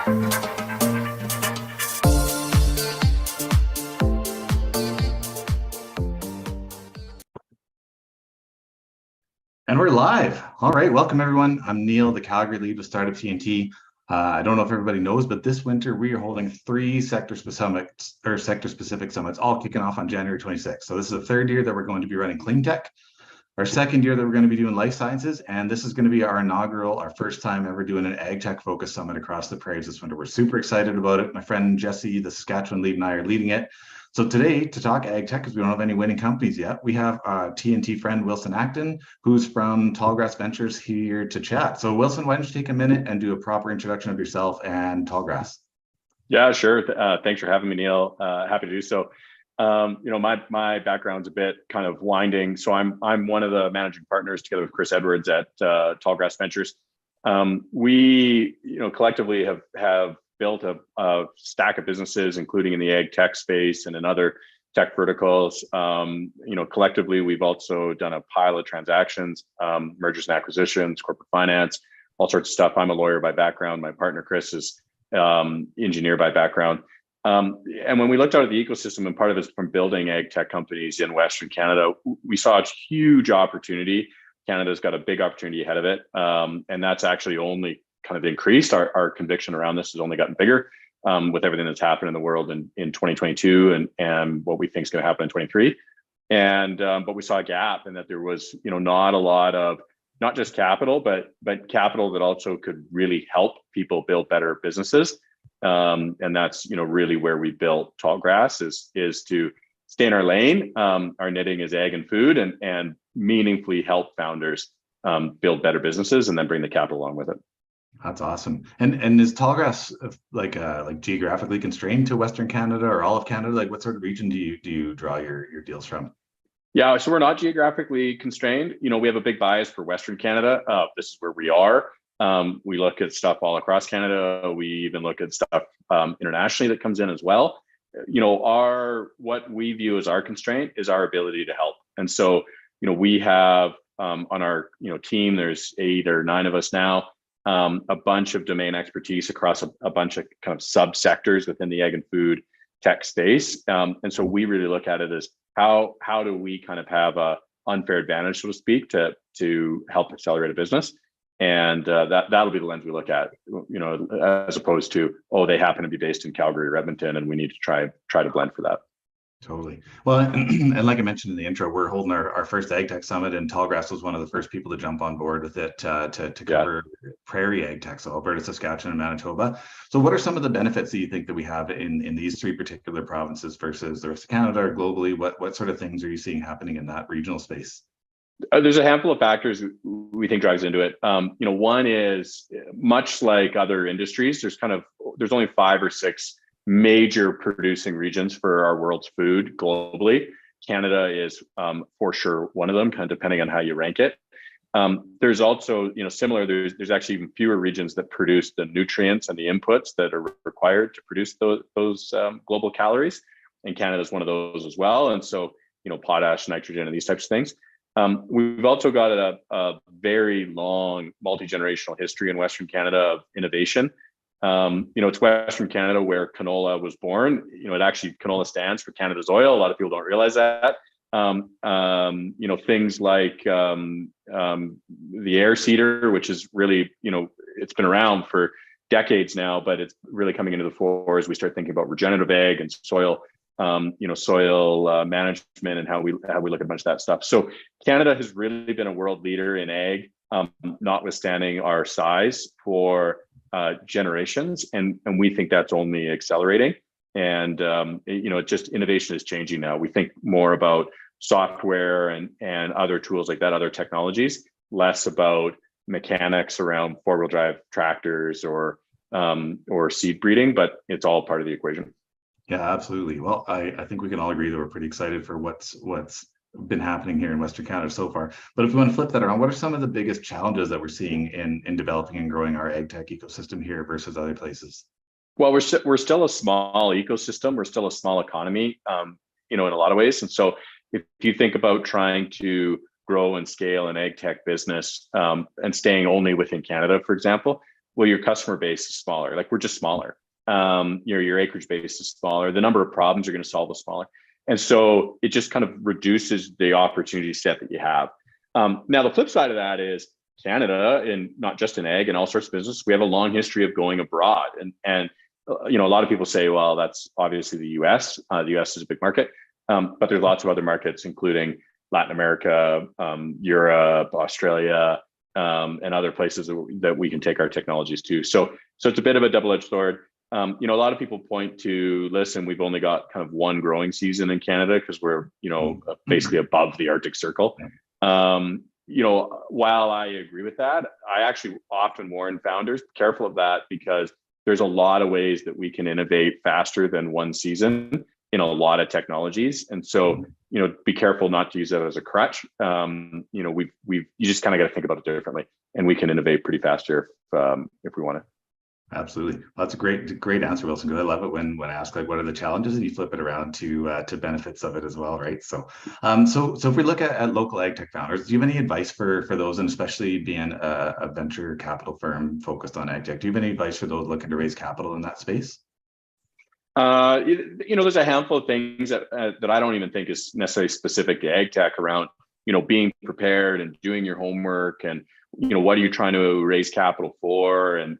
And we're live. All right, welcome everyone. I'm Neil, the Calgary lead with Startup TNT. I don't know if everybody knows, but this winter we are holding three sector-specific summits, all kicking off on January 26th. So this is the third year that we're going to be running clean tech, our second year that we're going to be doing life sciences, and this is going to be our inaugural, our first time ever doing an ag tech focused summit across the prairies this winter. We're super excited about it. My friend Jesse, the Saskatchewan lead, and I are leading it. So today, to talk ag tech, because we don't have any winning companies yet, we have our TNT friend Wilson Acton, who's from Tallgrass Ventures, here to chat. So Wilson, why don't you take a minute and do a proper introduction of yourself and Tallgrass? Yeah, sure. Thanks for having me, Neil. Happy to do so. My background's a bit kind of winding. So I'm one of the managing partners together with Chris Edwards at Tallgrass Ventures. We collectively have built a stack of businesses, including in the ag tech space and in other tech verticals. Collectively, we've also done a pile of transactions, mergers and acquisitions, corporate finance, all sorts of stuff. I'm a lawyer by background. My partner, Chris, is engineer by background. And when we looked out at the ecosystem, and part of it's from building ag tech companies in Western Canada, we saw a huge opportunity. Canada's got a big opportunity ahead of it. And that's actually only kind of increased. Our conviction around this has only gotten bigger with everything that's happened in the world in 2022 and what we think is going to happen in 23. But we saw a gap in that there was, not a lot of not just capital, but capital that also could really help people build better businesses. And that's, really where we built Tallgrass is to stay in our lane. Our knitting is ag and food and meaningfully help founders build better businesses and then bring the capital along with it. That's awesome. And is Tallgrass like geographically constrained to Western Canada or all of Canada? Like what sort of region do you draw your deals from? Yeah, so we're not geographically constrained. We have a big bias for Western Canada. This is where we are. We look at stuff all across Canada. We even look at stuff internationally that comes in as well. What we view as our constraint is our ability to help. And so, we have on our team, there's 8 or 9 of us now. A bunch of domain expertise across a bunch of kind of subsectors within the ag and food tech space. And so we really look at it as how do we kind of have a unfair advantage, so to speak, to help accelerate a business. And that'll be the lens we look at, as opposed to, they happen to be based in Calgary or Edmonton, and we need to try to blend for that. Totally. Well, and like I mentioned in the intro, we're holding our first Ag Tech Summit, and Tallgrass was one of the first people to jump on board with it to cover prairie ag tech, so Alberta, Saskatchewan, and Manitoba. So what are some of the benefits that you think that we have in these 3 particular provinces versus the rest of Canada or globally? What sort of things are you seeing happening in that regional space? There's a handful of factors we think drives into it. One is, much like other industries, there's only 5 or 6 major producing regions for our world's food globally. Canada is for sure one of them, kind of depending on how you rank it. There's also, similar, there's actually even fewer regions that produce the nutrients and the inputs that are required to produce those global calories. And Canada is one of those as well. And so, potash, nitrogen, and these types of things. We've also got a very long multi-generational history in Western Canada of innovation. It's Western Canada where canola was born. Canola stands for Canada's oil. A lot of people don't realize that. Things like the air seeder, which is really, it's been around for decades now, but it's really coming into the fore as we start thinking about regenerative ag and soil management and how we look at a bunch of that stuff. So Canada has really been a world leader in ag, notwithstanding our size for generations, and we think that's only accelerating. And just innovation is changing now. We think more about software and other tools like that, other technologies, less about mechanics around 4-wheel drive tractors or seed breeding, but it's all part of the equation. Yeah, absolutely. Well, I think we can all agree that we're pretty excited for what's been happening here in Western Canada so far. But if we want to flip that around, what are some of the biggest challenges that we're seeing in developing and growing our ag tech ecosystem here versus other places? Well, we're still a small ecosystem. We're still a small economy, in a lot of ways. And so if you think about trying to grow and scale an ag tech business and staying only within Canada, for example, Well, your customer base is smaller. Like we're just smaller. Your acreage base is smaller. The number of problems you're going to solve is smaller. And so it just kind of reduces the opportunity set that you have. Now, the flip side of that is Canada, and not just in ag and all sorts of business, we have a long history of going abroad. And a lot of people say, well, that's obviously the US. The US is a big market, but there's lots of other markets, including Latin America, Europe, Australia, and other places that we can take our technologies to. So it's a bit of a double-edged sword. A lot of people point to, listen, we've only got kind of one growing season in Canada because we're, basically above the Arctic Circle. While I agree with that, I actually often warn founders, careful of that, because there's a lot of ways that we can innovate faster than one season in a lot of technologies. And so, be careful not to use that as a crutch. You just kind of got to think about it differently, and we can innovate pretty faster if we want to. Absolutely. Well, that's a great answer, Wilson, because I love it when asked like what are the challenges, and you flip it around to benefits of it as well, right? So if we look at local ag tech founders, do you have any advice for those, and especially being a venture capital firm focused on ag tech, do you have any advice for those looking to raise capital in that space? There's a handful of things that I don't even think is necessarily specific to ag tech around, being prepared and doing your homework, and what are you trying to raise capital for, and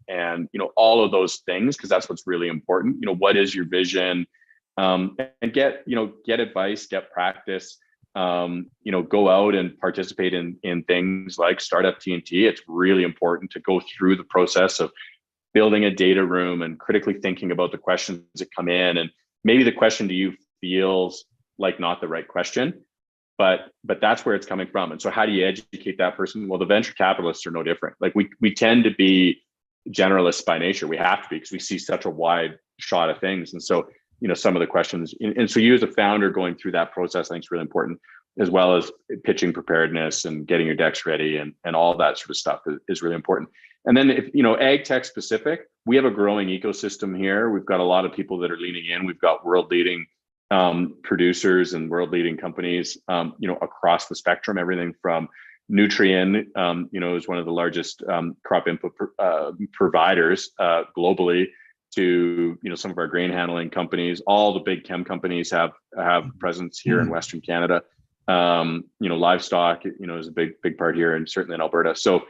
all of those things, because that's what's really important. What is your vision, and get advice, get practice, go out and participate in things like Startup TNT. It's really important to go through the process of building a data room and critically thinking about the questions that come in, and maybe the question to you feels like not the right question, but that's where it's coming from. And so how do you educate that person? Well, the venture capitalists are no different. Like we tend to be generalists by nature. We have to be, because we see such a wide shot of things. And so, some of the questions, and so you as a founder going through that process, I think is really important, as well as pitching preparedness and getting your decks ready and all that sort of stuff is really important. And then if, ag tech specific, we have a growing ecosystem here. We've got a lot of people that are leaning in. We've got world leading producers and world leading companies, across the spectrum, everything from Nutrien, is one of the largest crop input providers globally, to some of our grain handling companies. All the big chem companies have presence here in Western Canada. Livestock, is a big part here, and certainly in Alberta. So,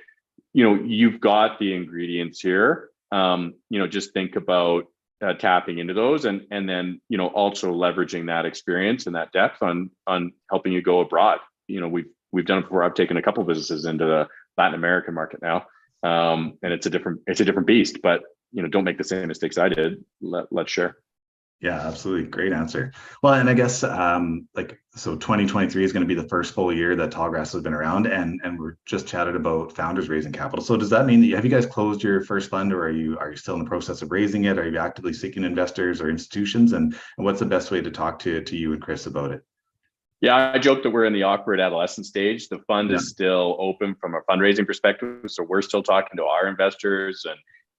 you've got the ingredients here. Just think about tapping into those, and then also leveraging that experience and that depth on helping you go abroad. We've done it before. I've taken a couple of businesses into the Latin American market now, and it's a different beast. But don't make the same mistakes I did. Let's share. Yeah, absolutely. Great answer. Well, and I guess so 2023 is going to be the first full year that Tallgrass has been around, and we're just chatted about founders raising capital. So does that mean that have you guys closed your first fund, or are you still in the process of raising it? Are you actively seeking investors or institutions? And what's the best way to talk to you and Chris about it? Yeah, I joke that we're in the awkward adolescent stage. The fund is still open from a fundraising perspective, so we're still talking to our investors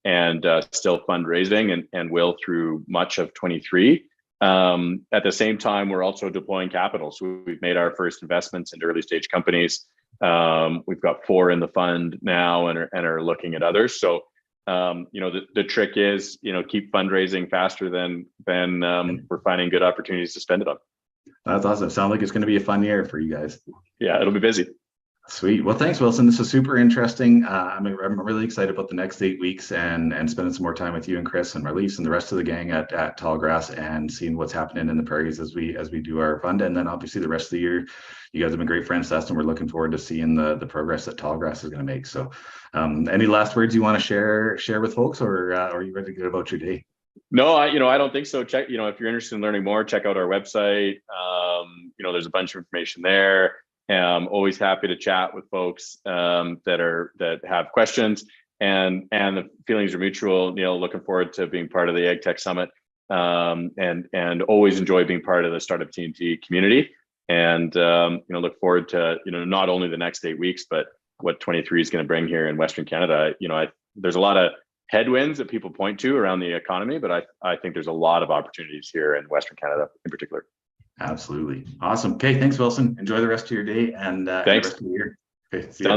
and still fundraising, and will through much of 23. At the same time, we're also deploying capital. So we've made our first investments into early stage companies. We've got 4 in the fund now, and are looking at others. So the trick is keep fundraising faster than we're finding good opportunities to spend it on. That's awesome. Sounds like it's going to be a fun year for you guys. Yeah, it'll be busy. Sweet. Well, thanks, Wilson. This is super interesting. I'm really excited about the next 8 weeks and spending some more time with you and Chris and Marlies and the rest of the gang at Tallgrass, and seeing what's happening in the prairies as we do our fund. And then obviously the rest of the year, you guys have been great friends to us, and we're looking forward to seeing the progress that Tallgrass is going to make. So any last words you want to share with folks, or are you ready to get about your day? No, I don't think so. Check, if you're interested in learning more, check out our website. There's a bunch of information there. I'm always happy to chat with folks that have questions, and the feelings are mutual. Looking forward to being part of the Ag Tech Summit, and always enjoy being part of the Startup TNT community. And look forward to not only the next 8 weeks, but what 23 is going to bring here in Western Canada. There's a lot of headwinds that people point to around the economy, but I think there's a lot of opportunities here in Western Canada in particular. Absolutely. Awesome. Okay. Thanks, Wilson. Enjoy the rest of your day, and thanks. the rest of the year. Okay. Sounds good.